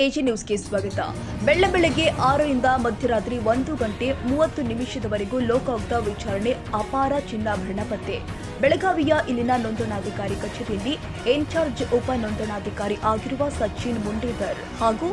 AG ನ್ಯೂಸ್ಗೆ ಸ್ವಾಗತ. ಬೆಳ್ಳಬೆಳಗ್ಗೆ 6 ರಿಂದ ಮಧ್ಯರಾತ್ರಿ 1 ಗಂಟೆ 30 ನಿಮಿಷದವರೆಗೂ ಲೋಕಾಯುಕ್ತ ವಿಚಾರಣೆ. ಅಪಾರ ಚಿನ್ನಾಭರಣ ಪತ್ತೆ. ಬೆಳಗಾವಿಯ ಇಲ್ಲಿನ ನೋಂದಣಾಧಿಕಾರಿ ಕಚೇರಿಯಲ್ಲಿ ಇನ್ಚಾರ್ಜ್ ಉಪ ನೋಂದಣಾಧಿಕಾರಿ ಆಗಿರುವ ಸಚಿನ್ ಮುಂಡೇದರ್ ಹಾಗೂ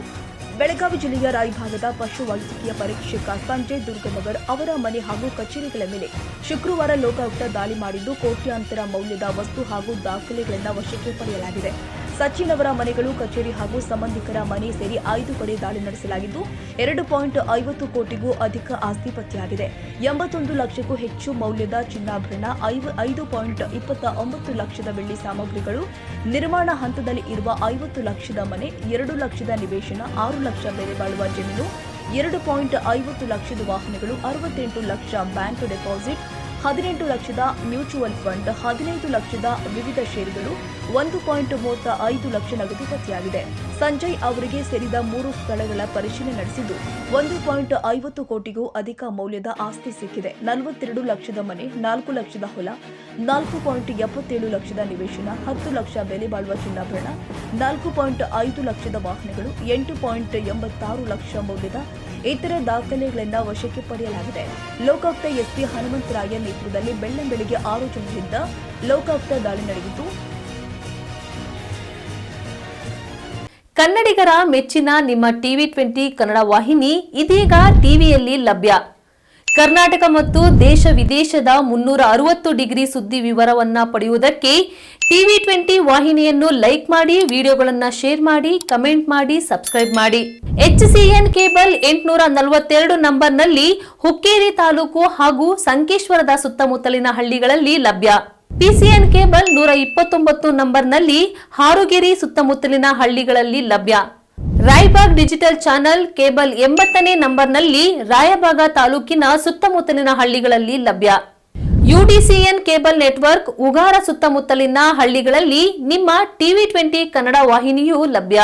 ಬೆಳಗಾವಿ ಜಿಲ್ಲೆಯ ರಾಯಭಾಗದ ಪಶು ವೈದ್ಯಕೀಯ ಪರೀಕ್ಷಕ ಸಂಜಯ್ ದುರ್ಗನಗರ್ ಅವರ ಮನೆ ಹಾಗೂ ಕಚೇರಿಗಳ ಮೇಲೆ ಶುಕ್ರವಾರ ಲೋಕಾಯುಕ್ತ ದಾಳಿ ಮಾಡಿದ್ದು ಕೋಟ್ಯಾಂತರ ಮೌಲ್ಯದ ವಸ್ತು ಹಾಗೂ ದಾಖಲೆಗಳನ್ನು ವಶಕ್ಕೆ ಪಡೆಯಲಾಗಿದೆ. ಸಚಿನ್ ಅವರ ಮನೆಗಳು, ಕಚೇರಿ ಹಾಗೂ ಸಂಬಂಧಿಕರ ಮನೆ ಸೇರಿ 5 ಕಡೆ ದಾಳಿ ನಡೆಸಲಾಗಿದ್ದು 2.50 ಕೋಟಿಗೂ ಅಧಿಕ ಆಸ್ತಿ ಪತ್ತೆಯಾಗಿದೆ. 81 ಲಕ್ಷಕ್ಕೂ ಹೆಚ್ಚು ಮೌಲ್ಯದ ಚಿನ್ನಾಭರಣ, 5.29 ಲಕ್ಷದ ಬೆಳ್ಳಿ ಸಾಮಗ್ರಿಗಳು, ನಿರ್ಮಾಣ ಹಂತದಲ್ಲಿ ಇರುವ 50 ಲಕ್ಷದ ಮನೆ, 2 ಲಕ್ಷದ ನಿವೇಶನ, 6 ಲಕ್ಷ ಬೆಲೆ ಬಾಳುವ ಜಮೀನು, 2.50 ಲಕ್ಷದ ವಾಹನಗಳು, 68 ಲಕ್ಷ ಬ್ಯಾಂಕ್ ಡೆಪಾಸಿಟ್, 18 ಲಕ್ಷದ ಮ್ಯೂಚುವಲ್ ಫಂಡ್, 15 ಲಕ್ಷದ ವಿವಿಧ ಷೇರುಗಳು, 1.35 ಲಕ್ಷ ನಗದು ಪತ್ತೆಯಾಗಿದೆ. ಸಂಜಯ್ ಅವರಿಗೆ ಸೇರಿದ 3 ಸ್ಥಳಗಳ ಪರಿಶೀಲನೆ ನಡೆಸಿದ್ದು 1.50 ಕೋಟಿಗೂ ಅಧಿಕ ಮೌಲ್ಯದ ಆಸ್ತಿ ಸಿಕ್ಕಿದೆ. 42 ಲಕ್ಷದ ಮನೆ, 4 ಲಕ್ಷದ ಹೊಲ, 4.77 ಲಕ್ಷದ ನಿವೇಶನ, 10 ಲಕ್ಷ ಬೆಲೆ ಬಾಳುವ ಚಿನ್ನಾಭರಣ, 4.5 ಲಕ್ಷದ ವಾಹನಗಳು, 8.86 ಲಕ್ಷ ಮೌಲ್ಯದ ಇತರ ದಾಖಲೆಗಳನ್ನು ವಶಕ್ಕೆ ಪಡೆಯಲಾಗಿದೆ. ಲೋಕಾಯುಕ್ತ ಎಸ್ಪಿ ಹನುಮಂತರಾಯ ನೇತೃತ್ವದಲ್ಲಿ ಬೆಳ್ಳಂಬೆಳಗ್ಗೆ 6 ಜನರಿಂದ ಲೋಕಾಯುಕ್ತ ದಾಳಿ ನಡೆಯಿತು. ಕನ್ನಡಿಗರ ಮೆಚ್ಚಿನ ನಿಮ್ಮ ಟಿವಿ 20 ಕನ್ನಡ ವಾಹಿನಿ ಇದೀಗ ಟಿವಿಯಲ್ಲಿ ಲಭ್ಯ. ಕರ್ನಾಟಕ ಮತ್ತು ದೇಶ ವಿದೇಶದ 360 ಡಿಗ್ರಿ ಸುದ್ದಿ ವಿವರವನ್ನ ಪಡೆಯುವುದಕ್ಕೆ ಟಿವಿ 20 ವಾಹಿನಿಯನ್ನು ಲೈಕ್ ಮಾಡಿ, ವಿಡಿಯೋಗಳನ್ನು ಶೇರ್ ಮಾಡಿ, ಕಮೆಂಟ್ ಮಾಡಿ, ಸಬ್ಸ್ಕ್ರೈಬ್ ಮಾಡಿ. HCN ಕೇಬಲ್ 842 ನಂಬರ್ನಲ್ಲಿ ಹುಕ್ಕೇರಿ ತಾಲೂಕು ಹಾಗೂ ಸಂಕೇಶ್ವರದ ಸುತ್ತಮುತ್ತಲಿನ ಹಳ್ಳಿಗಳಲ್ಲಿ ಲಭ್ಯ. PCN ಕೇಬಲ್ 129 ನಂಬರ್ನಲ್ಲಿ ಹಾರುಗೆರೆ ಸುತ್ತಮುತ್ತಲಿನ ಹಳ್ಳಿಗಳಲ್ಲಿ ಲಭ್ಯ. ರಾಯಬಾಗ್ ಡಿಜಿಟಲ್ ಚಾನೆಲ್ ಕೇಬಲ್ 80ನೇ ನಂಬರ್ನಲ್ಲಿ ರಾಯಬಾಗ ತಾಲೂಕಿನ ಸುತ್ತಮುತ್ತಲಿನ ಹಳ್ಳಿಗಳಲ್ಲಿ ಲಭ್ಯ. UDCN ಕೇಬಲ್ ನೆಟ್ವರ್ಕ್ ಉಗಾರ ಸುತ್ತಮುತ್ತಲಿನ ಹಳ್ಳಿಗಳಲ್ಲಿ ನಿಮ್ಮ ಟಿವಿ 20 ಕನ್ನಡ ವಾಹಿನಿಯೂ ಲಭ್ಯ.